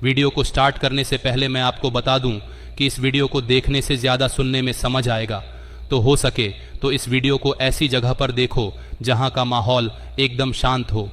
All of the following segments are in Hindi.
वीडियो को स्टार्ट करने से पहले मैं आपको बता दूं कि इस वीडियो को देखने से ज़्यादा सुनने में समझ आएगा, तो हो सके तो इस वीडियो को ऐसी जगह पर देखो जहां का माहौल एकदम शांत हो।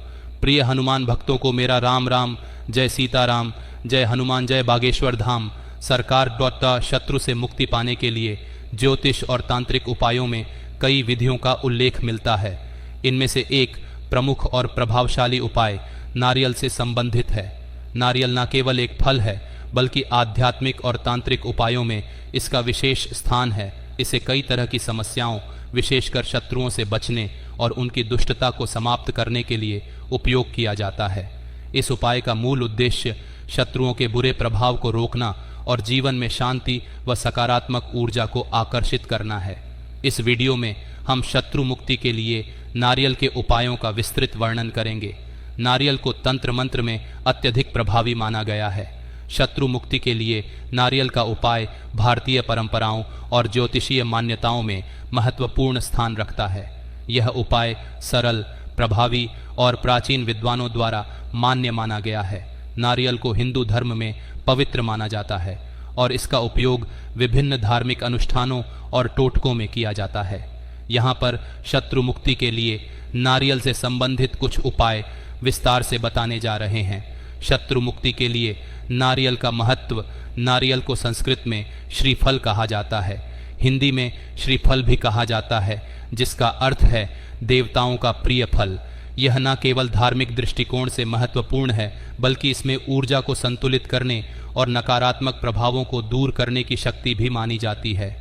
प्रिय हनुमान भक्तों को मेरा राम राम, जय सीताराम, जय हनुमान, जय बागेश्वर धाम। सरकार द्वारा शत्रु से मुक्ति पाने के लिए ज्योतिष और तांत्रिक उपायों में कई विधियों का उल्लेख मिलता है। इनमें से एक प्रमुख और प्रभावशाली उपाय नारियल से संबंधित है। नारियल न केवल एक फल है बल्कि आध्यात्मिक और तांत्रिक उपायों में इसका विशेष स्थान है। इसे कई तरह की समस्याओं, विशेषकर शत्रुओं से बचने और उनकी दुष्टता को समाप्त करने के लिए उपयोग किया जाता है। इस उपाय का मूल उद्देश्य शत्रुओं के बुरे प्रभाव को रोकना और जीवन में शांति व सकारात्मक ऊर्जा को आकर्षित करना है। इस वीडियो में हम शत्रु मुक्ति के लिए नारियल के उपायों का विस्तृत वर्णन करेंगे। नारियल को तंत्र मंत्र में अत्यधिक प्रभावी माना गया है। शत्रु मुक्ति के लिए नारियल का उपाय भारतीय परंपराओं और ज्योतिषीय मान्यताओं में महत्वपूर्ण स्थान रखता है। यह उपाय सरल, प्रभावी और प्राचीन विद्वानों द्वारा मान्य माना गया है। नारियल को हिंदू धर्म में पवित्र माना जाता है और इसका उपयोग विभिन्न धार्मिक अनुष्ठानों और टोटकों में किया जाता है। यहाँ पर शत्रु मुक्ति के लिए नारियल से संबंधित कुछ उपाय विस्तार से बताने जा रहे हैं। शत्रु मुक्ति के लिए नारियल का महत्व। नारियल को संस्कृत में श्रीफल कहा जाता है, हिंदी में श्रीफल भी कहा जाता है, जिसका अर्थ है देवताओं का प्रिय फल। यह न केवल धार्मिक दृष्टिकोण से महत्वपूर्ण है बल्कि इसमें ऊर्जा को संतुलित करने और नकारात्मक प्रभावों को दूर करने की शक्ति भी मानी जाती है।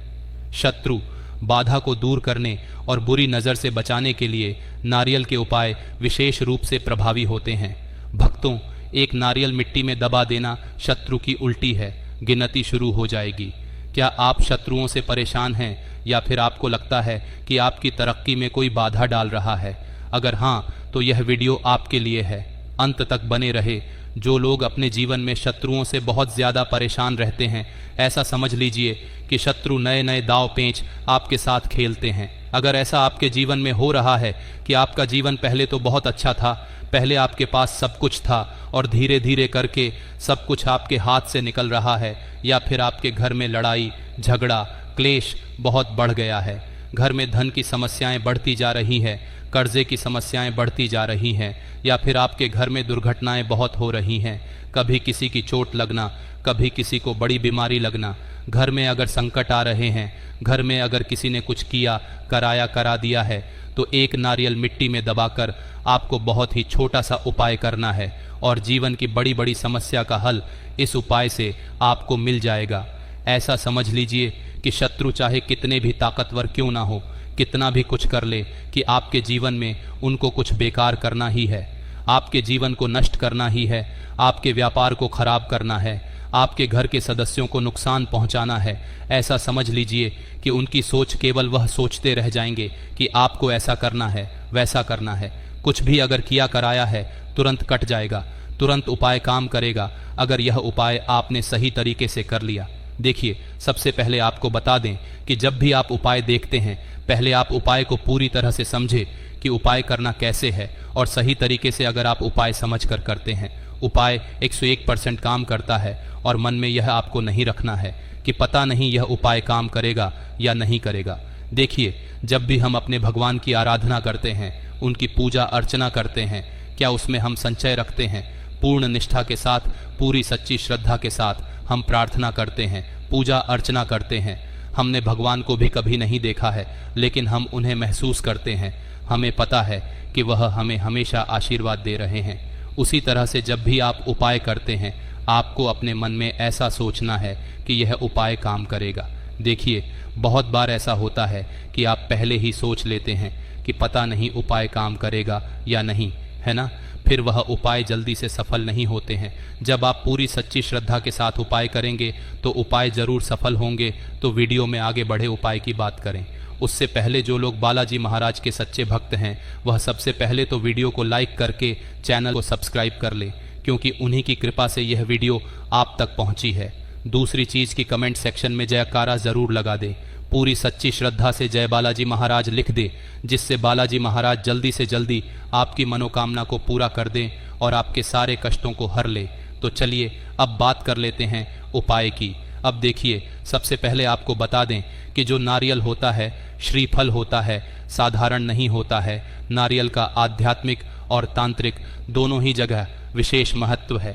शत्रु बाधा को दूर करने और बुरी नज़र से बचाने के लिए नारियल के उपाय विशेष रूप से प्रभावी होते हैं। भक्तों, एक नारियल मिट्टी में दबा देना शत्रु की उल्टी है, गिनती शुरू हो जाएगी। क्या आप शत्रुओं से परेशान हैं या फिर आपको लगता है कि आपकी तरक्की में कोई बाधा डाल रहा है? अगर हाँ, तो यह वीडियो आपके लिए है। अंत तक बने रहे। जो लोग अपने जीवन में शत्रुओं से बहुत ज़्यादा परेशान रहते हैं, ऐसा समझ लीजिए कि शत्रु नए नए दाव पेंच आपके साथ खेलते हैं। अगर ऐसा आपके जीवन में हो रहा है कि आपका जीवन पहले तो बहुत अच्छा था, पहले आपके पास सब कुछ था और धीरे धीरे करके सब कुछ आपके हाथ से निकल रहा है, या फिर आपके घर में लड़ाई झगड़ा क्लेश बहुत बढ़ गया है, घर में धन की समस्याएं बढ़ती जा रही हैं, कर्जे की समस्याएं बढ़ती जा रही हैं, या फिर आपके घर में दुर्घटनाएं बहुत हो रही हैं, कभी किसी की चोट लगना, कभी किसी को बड़ी बीमारी लगना, घर में अगर संकट आ रहे हैं, घर में अगर किसी ने कुछ किया कराया करा दिया है, तो एक नारियल मिट्टी में दबाकर आपको बहुत ही छोटा सा उपाय करना है और जीवन की बड़ी बड़ी समस्या का हल इस उपाय से आपको मिल जाएगा। ऐसा समझ लीजिए कि शत्रु चाहे कितने भी ताकतवर क्यों ना हो, कितना भी कुछ कर ले, कि आपके जीवन में उनको कुछ बेकार करना ही है, आपके जीवन को नष्ट करना ही है, आपके व्यापार को खराब करना है, आपके घर के सदस्यों को नुकसान पहुंचाना है। ऐसा समझ लीजिए कि उनकी सोच केवल वह सोचते रह जाएंगे कि आपको ऐसा करना है, वैसा करना है। कुछ भी अगर किया कराया है तुरंत कट जाएगा, तुरंत उपाय काम करेगा अगर यह उपाय आपने सही तरीके से कर लिया। देखिए, सबसे पहले आपको बता दें कि जब भी आप उपाय देखते हैं, पहले आप उपाय को पूरी तरह से समझें कि उपाय करना कैसे है, और सही तरीके से अगर आप उपाय समझ कर करते हैं, उपाय 101% काम करता है। और मन में यह आपको नहीं रखना है कि पता नहीं यह उपाय काम करेगा या नहीं करेगा। देखिए, जब भी हम अपने भगवान की आराधना करते हैं, उनकी पूजा अर्चना करते हैं, क्या उसमें हम संचय रखते हैं? पूर्ण निष्ठा के साथ, पूरी सच्ची श्रद्धा के साथ हम प्रार्थना करते हैं, पूजा अर्चना करते हैं। हमने भगवान को भी कभी नहीं देखा है, लेकिन हम उन्हें महसूस करते हैं। हमें पता है कि वह हमें हमेशा आशीर्वाद दे रहे हैं। उसी तरह से जब भी आप उपाय करते हैं, आपको अपने मन में ऐसा सोचना है कि यह उपाय काम करेगा। देखिए, बहुत बार ऐसा होता है कि आप पहले ही सोच लेते हैं कि पता नहीं उपाय काम करेगा या नहीं, है ना? फिर वह उपाय जल्दी से सफल नहीं होते हैं। जब आप पूरी सच्ची श्रद्धा के साथ उपाय करेंगे तो उपाय जरूर सफल होंगे। तो वीडियो में आगे बढ़े उपाय की बात करें, उससे पहले जो लोग बालाजी महाराज के सच्चे भक्त हैं, वह सबसे पहले तो वीडियो को लाइक करके चैनल को सब्सक्राइब कर ले, क्योंकि उन्हीं की कृपा से यह वीडियो आप तक पहुंची है। दूसरी चीज़ की कमेंट सेक्शन में जयकारा ज़रूर लगा दे, पूरी सच्ची श्रद्धा से जय बालाजी महाराज लिख दे, जिससे बालाजी महाराज जल्दी से जल्दी आपकी मनोकामना को पूरा कर दें और आपके सारे कष्टों को हर ले। तो चलिए अब बात कर लेते हैं उपाय की। अब देखिए, सबसे पहले आपको बता दें कि जो नारियल होता है, श्रीफल होता है, साधारण नहीं होता है। नारियल का आध्यात्मिक और तांत्रिक दोनों ही जगह विशेष महत्व है।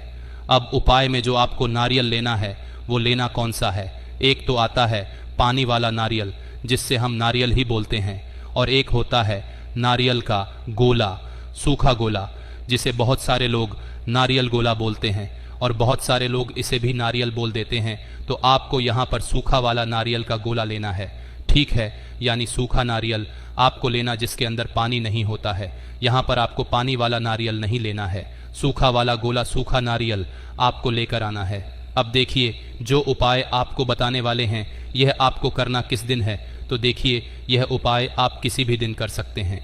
अब उपाय में जो आपको नारियल लेना है वो लेना कौन सा है? एक तो आता है पानी वाला नारियल, जिससे हम नारियल ही बोलते हैं, और एक होता है नारियल का गोला, सूखा गोला, जिसे बहुत सारे लोग नारियल गोला बोलते हैं और बहुत सारे लोग इसे भी नारियल बोल देते हैं। तो आपको यहाँ पर सूखा वाला नारियल का गोला लेना है, ठीक है? यानी सूखा नारियल आपको लेना जिसके अंदर पानी नहीं होता है। यहाँ पर आपको पानी वाला नारियल नहीं लेना है, सूखा वाला गोला, सूखा नारियल आपको लेकर आना है। अब देखिए, जो उपाय आपको बताने वाले हैं यह आपको करना किस दिन है? तो देखिए, यह उपाय आप किसी भी दिन कर सकते हैं।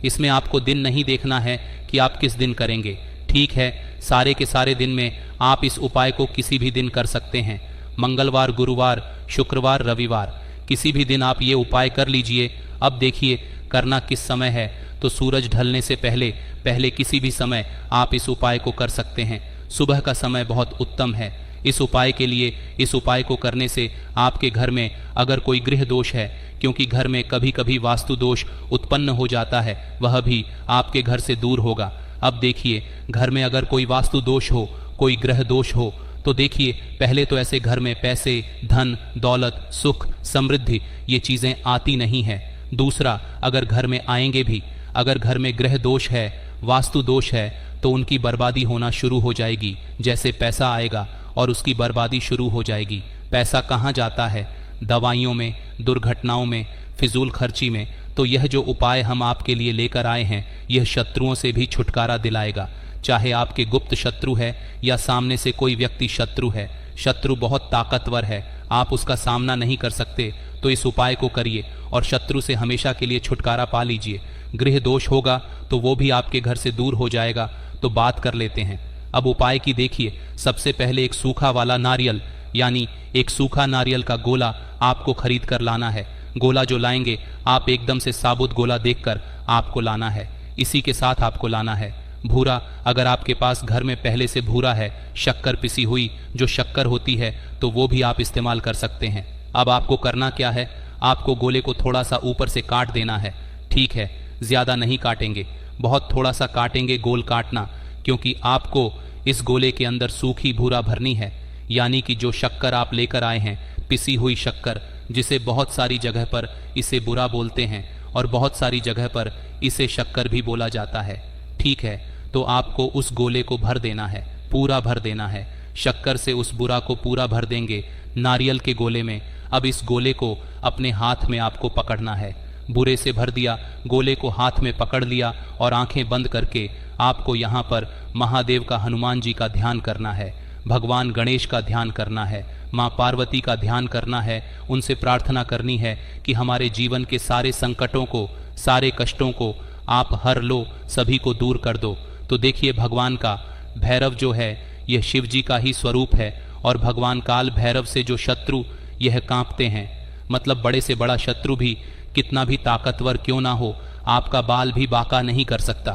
इसमें आपको दिन नहीं देखना है कि आप किस दिन करेंगे, ठीक है? सारे के सारे दिन में आप इस उपाय को किसी भी दिन कर सकते हैं। मंगलवार, गुरुवार, शुक्रवार, रविवार, किसी भी दिन आप ये उपाय कर लीजिए। अब देखिए, करना किस समय है? तो सूरज ढलने से पहले किसी भी समय आप इस उपाय को कर सकते हैं। सुबह का समय बहुत उत्तम है इस उपाय के लिए। इस उपाय को करने से आपके घर में अगर कोई गृह दोष है, क्योंकि घर में कभी कभी वास्तु दोष उत्पन्न हो जाता है, वह भी आपके घर से दूर होगा। अब देखिए, घर में अगर कोई वास्तु दोष हो, कोई ग्रह दोष हो, तो देखिए, पहले तो ऐसे घर में पैसे, धन, दौलत, सुख, समृद्धि ये चीज़ें आती नहीं हैं। दूसरा, अगर घर में आएंगे भी, अगर घर में ग्रह दोष है, वास्तु दोष है, तो उनकी बर्बादी होना शुरू हो जाएगी। जैसे पैसा आएगा और उसकी बर्बादी शुरू हो जाएगी। पैसा कहाँ जाता है? दवाइयों में, दुर्घटनाओं में, फिजूल खर्ची में। तो यह जो उपाय हम आपके लिए लेकर आए हैं, यह शत्रुओं से भी छुटकारा दिलाएगा। चाहे आपके गुप्त शत्रु है या सामने से कोई व्यक्ति शत्रु है, शत्रु बहुत ताकतवर है, आप उसका सामना नहीं कर सकते, तो इस उपाय को करिए और शत्रु से हमेशा के लिए छुटकारा पा लीजिए। गृह दोष होगा तो वो भी आपके घर से दूर हो जाएगा। तो बात कर लेते हैं अब उपाय की। देखिए, सबसे पहले एक सूखा वाला नारियल, यानी एक सूखा नारियल का गोला आपको खरीद कर लाना है। गोला जो लाएंगे आप एकदम से साबुत गोला देखकर आपको लाना है। इसी के साथ आपको लाना है भूरा। अगर आपके पास घर में पहले से भूरा है, शक्कर पिसी हुई जो शक्कर होती है, तो वो भी आप इस्तेमाल कर सकते हैं। अब आपको करना क्या है? आपको गोले को थोड़ा सा ऊपर से काट देना है, ठीक है? ज़्यादा नहीं काटेंगे, बहुत थोड़ा सा काटेंगे, गोल काटना, क्योंकि आपको इस गोले के अंदर सूखी भूरा भरनी है। यानी कि जो शक्कर आप लेकर आए हैं, पिसी हुई शक्कर, जिसे बहुत सारी जगह पर इसे बुरा बोलते हैं और बहुत सारी जगह पर इसे शक्कर भी बोला जाता है, ठीक है? तो आपको उस गोले को भर देना है, पूरा भर देना है। शक्कर से उस बुरा को पूरा भर देंगे नारियल के गोले में। अब इस गोले को अपने हाथ में आपको पकड़ना है। बुरे से भर दिया, गोले को हाथ में पकड़ लिया और आंखें बंद करके आपको यहाँ पर महादेव का, हनुमान जी का ध्यान करना है, भगवान गणेश का ध्यान करना है, माँ पार्वती का ध्यान करना है। उनसे प्रार्थना करनी है कि हमारे जीवन के सारे संकटों को, सारे कष्टों को आप हर लो, सभी को दूर कर दो। तो देखिए, भगवान का भैरव जो है यह शिव जी का ही स्वरूप है, और भगवान काल भैरव से जो शत्रु यह कांपते हैं, मतलब बड़े से बड़ा शत्रु भी कितना भी ताकतवर क्यों ना हो, आपका बाल भी बांका नहीं कर सकता।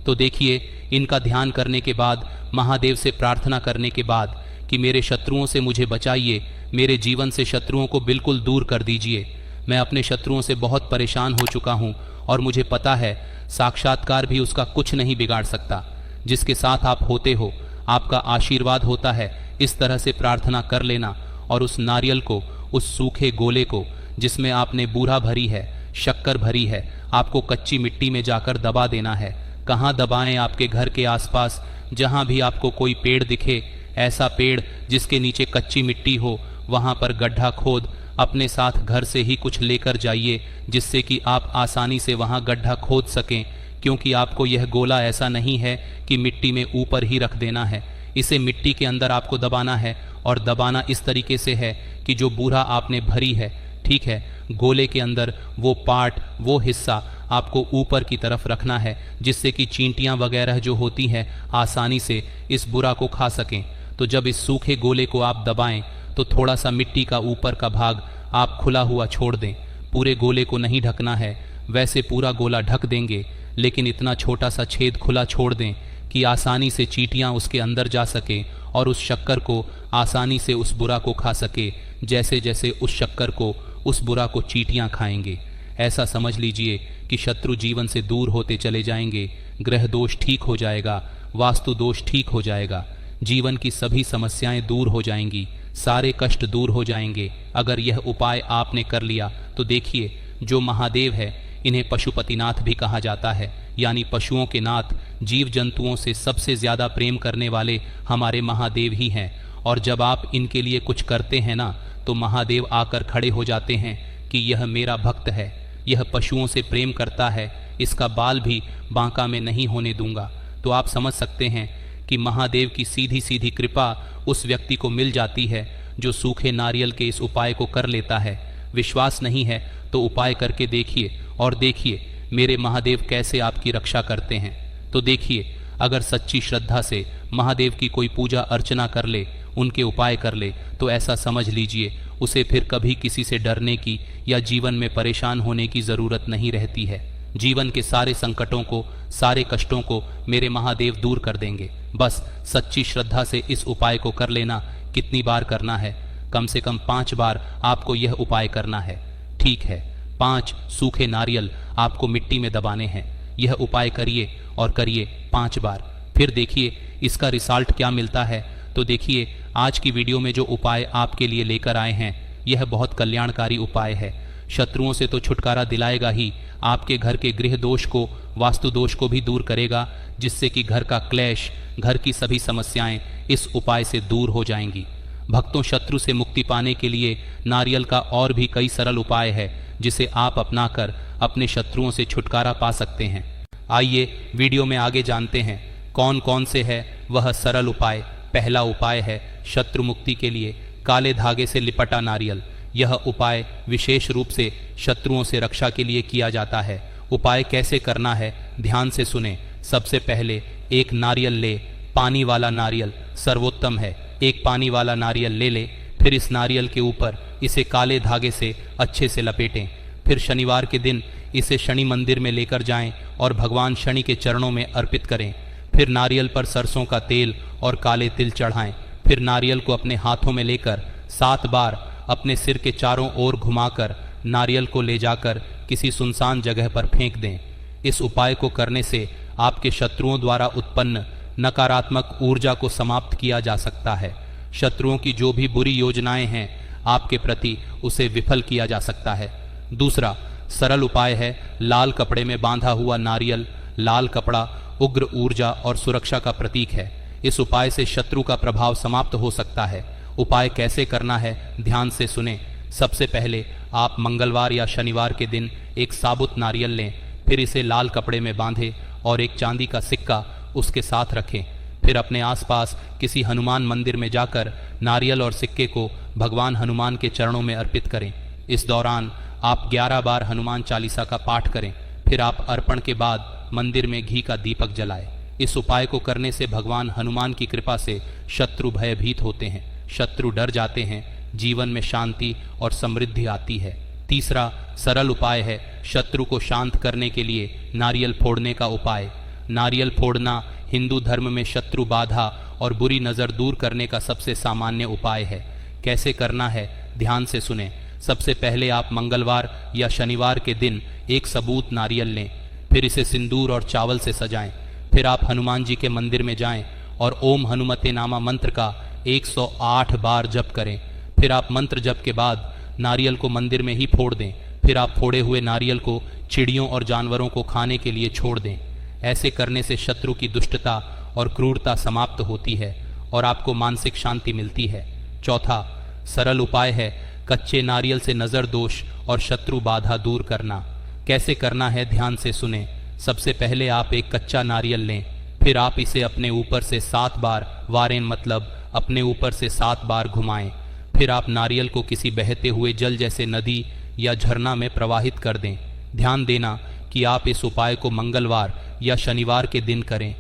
तो देखिए, इनका ध्यान करने के बाद, महादेव से प्रार्थना करने के बाद कि मेरे शत्रुओं से मुझे बचाइए, मेरे जीवन से शत्रुओं को बिल्कुल दूर कर दीजिए। मैं अपने शत्रुओं से बहुत परेशान हो चुका हूँ और मुझे पता है साक्षात्कार भी उसका कुछ नहीं बिगाड़ सकता। जिसके साथ आप होते हो आपका आशीर्वाद होता है। इस तरह से प्रार्थना कर लेना और उस नारियल को, उस सूखे गोले को जिसमें आपने बूरा भरी है, शक्कर भरी है, आपको कच्ची मिट्टी में जाकर दबा देना है। कहाँ दबाएं? आपके घर के आसपास जहाँ भी आपको कोई पेड़ दिखे, ऐसा पेड़ जिसके नीचे कच्ची मिट्टी हो, वहाँ पर गड्ढा खोद अपने साथ घर से ही कुछ लेकर जाइए, जिससे कि आप आसानी से वहाँ गड्ढा खोद सकें। क्योंकि आपको यह गोला ऐसा नहीं है कि मिट्टी में ऊपर ही रख देना है, इसे मिट्टी के अंदर आपको दबाना है। और दबाना इस तरीके से है कि जो बूरा आपने भरी है, ठीक है, गोले के अंदर वो पार्ट, वो हिस्सा आपको ऊपर की तरफ रखना है, जिससे कि चींटियां वगैरह जो होती हैं आसानी से इस बुरा को खा सकें। तो जब इस सूखे गोले को आप दबाएं तो थोड़ा सा मिट्टी का ऊपर का भाग आप खुला हुआ छोड़ दें। पूरे गोले को नहीं ढकना है, वैसे पूरा गोला ढक देंगे, लेकिन इतना छोटा सा छेद खुला छोड़ दें कि आसानी से चींटियां उसके अंदर जा सकें और उस शक्कर को आसानी से उस बुरा को खा सके, जैसे जैसे उस शक्कर को उस बुरा को चींटियां खाएंगे। ऐसा समझ लीजिए कि शत्रु जीवन से दूर होते चले जाएंगे, ग्रह दोष ठीक हो जाएगा, वास्तु दोष ठीक हो जाएगा, जीवन की सभी समस्याएं दूर हो जाएंगी, सारे कष्ट दूर हो जाएंगे। अगर यह उपाय आपने कर लिया तो देखिए, जो महादेव है इन्हें पशुपतिनाथ भी कहा जाता है, यानी पशुओं के नाथ, जीव जंतुओं से सबसे ज्यादा प्रेम करने वाले हमारे महादेव ही हैं। और जब आप इनके लिए कुछ करते हैं ना, तो महादेव आकर खड़े हो जाते हैं कि यह मेरा भक्त है, यह पशुओं से प्रेम करता है, इसका बाल भी बांका में नहीं होने दूंगा। तो आप समझ सकते हैं कि महादेव की सीधी सीधी कृपा उस व्यक्ति को मिल जाती है जो सूखे नारियल के इस उपाय को कर लेता है। विश्वास नहीं है तो उपाय करके देखिए और देखिए मेरे महादेव कैसे आपकी रक्षा करते हैं। तो देखिए, अगर सच्ची श्रद्धा से महादेव की कोई पूजा अर्चना कर ले, उनके उपाय कर ले, तो ऐसा समझ लीजिए उसे फिर कभी किसी से डरने की या जीवन में परेशान होने की जरूरत नहीं रहती है। जीवन के सारे संकटों को, सारे कष्टों को मेरे महादेव दूर कर देंगे। बस सच्ची श्रद्धा से इस उपाय को कर लेना। कितनी बार करना है? कम से कम 5 बार आपको यह उपाय करना है। ठीक है, 5 सूखे नारियल आपको मिट्टी में दबाने हैं। यह उपाय करिए और करिए 5 बार, फिर देखिए इसका रिजल्ट क्या मिलता है। तो देखिए, आज की वीडियो में जो उपाय आपके लिए लेकर आए हैं, यह बहुत कल्याणकारी उपाय है। शत्रुओं से तो छुटकारा दिलाएगा ही, आपके घर के गृह दोष को, वास्तु दोष को भी दूर करेगा, जिससे कि घर का क्लेश, घर की सभी समस्याएं इस उपाय से दूर हो जाएंगी। भक्तों, शत्रु से मुक्ति पाने के लिए नारियल का और भी कई सरल उपाय है, जिसे आप अपनाकर अपने शत्रुओं से छुटकारा पा सकते हैं। आइए वीडियो में आगे जानते हैं कौन कौन से है वह सरल उपाय। पहला उपाय है शत्रु मुक्ति के लिए काले धागे से लिपटा नारियल। यह उपाय विशेष रूप से शत्रुओं से रक्षा के लिए किया जाता है। उपाय कैसे करना है, ध्यान से सुने। सबसे पहले एक नारियल ले, पानी वाला नारियल सर्वोत्तम है। एक पानी वाला नारियल ले ले, फिर इस नारियल के ऊपर इसे काले धागे से अच्छे से लपेटें। फिर शनिवार के दिन इसे शनि मंदिर में लेकर जाएं और भगवान शनि के चरणों में अर्पित करें। फिर नारियल पर सरसों का तेल और काले तिल चढ़ाएं। फिर नारियल को अपने हाथों में लेकर 7 बार अपने सिर के चारों ओर घुमाकर नारियल को ले जाकर किसी सुनसान जगह पर फेंक दें। इस उपाय को करने से आपके शत्रुओं द्वारा उत्पन्न नकारात्मक ऊर्जा को समाप्त किया जा सकता है। शत्रुओं की जो भी बुरी योजनाएं हैं आपके प्रति, उसे विफल किया जा सकता है। दूसरा सरल उपाय है लाल कपड़े में बांधा हुआ नारियल। लाल कपड़ा उग्र ऊर्जा और सुरक्षा का प्रतीक है। इस उपाय से शत्रु का प्रभाव समाप्त हो सकता है। उपाय कैसे करना है, ध्यान से सुने। सबसे पहले आप मंगलवार या शनिवार के दिन एक साबुत नारियल लें, फिर इसे लाल कपड़े में बांधें और एक चांदी का सिक्का उसके साथ रखें। फिर अपने आसपास किसी हनुमान मंदिर में जाकर नारियल और सिक्के को भगवान हनुमान के चरणों में अर्पित करें। इस दौरान आप 11 बार हनुमान चालीसा का पाठ करें। फिर आप अर्पण के बाद मंदिर में घी का दीपक जलाएं। इस उपाय को करने से भगवान हनुमान की कृपा से शत्रु भयभीत होते हैं, शत्रु डर जाते हैं, जीवन में शांति और समृद्धि आती है। तीसरा सरल उपाय है शत्रु को शांत करने के लिए नारियल फोड़ने का उपाय। नारियल फोड़ना हिंदू धर्म में शत्रु बाधा और बुरी नज़र दूर करने का सबसे सामान्य उपाय है। कैसे करना है, ध्यान से सुने। सबसे पहले आप मंगलवार या शनिवार के दिन एक सबूत नारियल लें, फिर इसे सिंदूर और चावल से सजाएं। फिर आप हनुमान जी के मंदिर में जाएं और ओम हनुमते नामा मंत्र का 108 बार जप करें। फिर आप मंत्र जप के बाद नारियल को मंदिर में ही फोड़ दें। फिर आप फोड़े हुए नारियल को चिड़ियों और जानवरों को खाने के लिए छोड़ दें। ऐसे करने से शत्रु की दुष्टता और क्रूरता समाप्त होती है और आपको मानसिक शांति मिलती है। चौथा सरल उपाय है कच्चे नारियल से नज़र दोष और शत्रु बाधा दूर करना। कैसे करना है, ध्यान से सुने। सबसे पहले आप एक कच्चा नारियल लें, फिर आप इसे अपने ऊपर से 7 बार वारें, मतलब अपने ऊपर से 7 बार घुमाएं। फिर आप नारियल को किसी बहते हुए जल जैसे नदी या झरना में प्रवाहित कर दें। ध्यान देना कि आप इस उपाय को मंगलवार या शनिवार के दिन करें।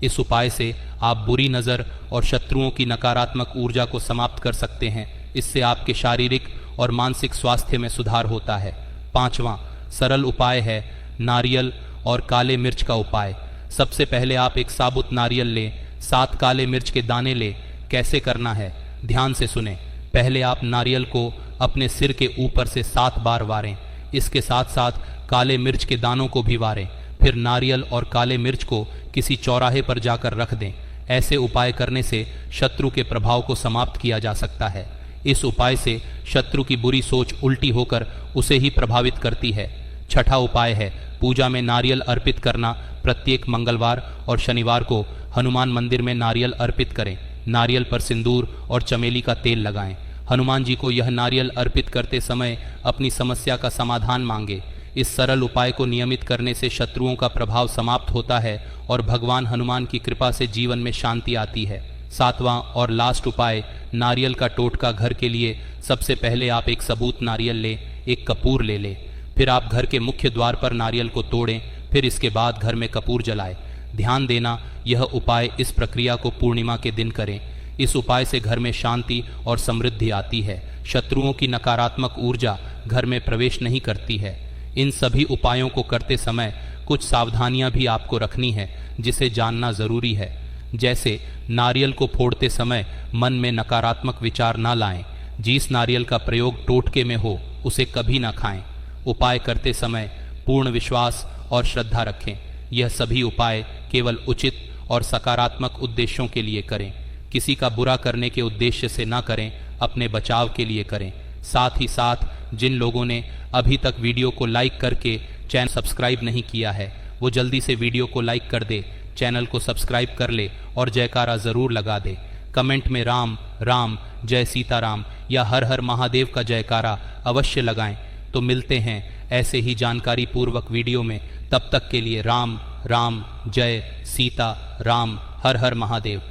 इस उपाय से आप बुरी नज़र और शत्रुओं की नकारात्मक ऊर्जा को समाप्त कर सकते हैं। इससे आपके शारीरिक और मानसिक स्वास्थ्य में सुधार होता है। पांचवा सरल उपाय है नारियल और काले मिर्च का उपाय। सबसे पहले आप एक साबुत नारियल लें, 7 काले मिर्च के दाने लें, कैसे करना है ध्यान से सुने। पहले आप नारियल को अपने सिर के ऊपर से 7 बार वारें। इसके साथ साथ काले मिर्च के दानों को भी वारें। फिर नारियल और काले मिर्च को किसी चौराहे पर जाकर रख दें। ऐसे उपाय करने से शत्रु के प्रभाव को समाप्त किया जा सकता है। इस उपाय से शत्रु की बुरी सोच उल्टी होकर उसे ही प्रभावित करती है। छठा उपाय है पूजा में नारियल अर्पित करना। प्रत्येक मंगलवार और शनिवार को हनुमान मंदिर में नारियल अर्पित करें। नारियल पर सिंदूर और चमेली का तेल लगाएं। हनुमान जी को यह नारियल अर्पित करते समय अपनी समस्या का समाधान मांगे। इस सरल उपाय को नियमित करने से शत्रुओं का प्रभाव समाप्त होता है और भगवान हनुमान की कृपा से जीवन में शांति आती है। 7वां और लास्ट उपाय नारियल का टोटका। घर के लिए सबसे पहले आप एक सबूत नारियल लें, एक कपूर ले लें। फिर आप घर के मुख्य द्वार पर नारियल को तोड़ें। फिर इसके बाद घर में कपूर जलाएं। ध्यान देना, यह उपाय इस प्रक्रिया को पूर्णिमा के दिन करें। इस उपाय से घर में शांति और समृद्धि आती है। शत्रुओं की नकारात्मक ऊर्जा घर में प्रवेश नहीं करती है। इन सभी उपायों को करते समय कुछ सावधानियां भी आपको रखनी है जिसे जानना जरूरी है। जैसे नारियल को फोड़ते समय मन में नकारात्मक विचार न लाएं। जिस नारियल का प्रयोग टोटके में हो उसे कभी न खाएं। उपाय करते समय पूर्ण विश्वास और श्रद्धा रखें। यह सभी उपाय केवल उचित और सकारात्मक उद्देश्यों के लिए करें। किसी का बुरा करने के उद्देश्य से न करें, अपने बचाव के लिए करें। साथ ही साथ जिन लोगों ने अभी तक वीडियो को लाइक करके चैनल सब्सक्राइब नहीं किया है वो जल्दी से वीडियो को लाइक कर दे, चैनल को सब्सक्राइब कर ले और जयकारा ज़रूर लगा दे। कमेंट में राम राम, जय सीताराम या हर हर महादेव का जयकारा अवश्य लगाएं। तो मिलते हैं ऐसे ही जानकारी पूर्वक वीडियो में। तब तक के लिए राम राम, जय सीता राम, हर हर महादेव।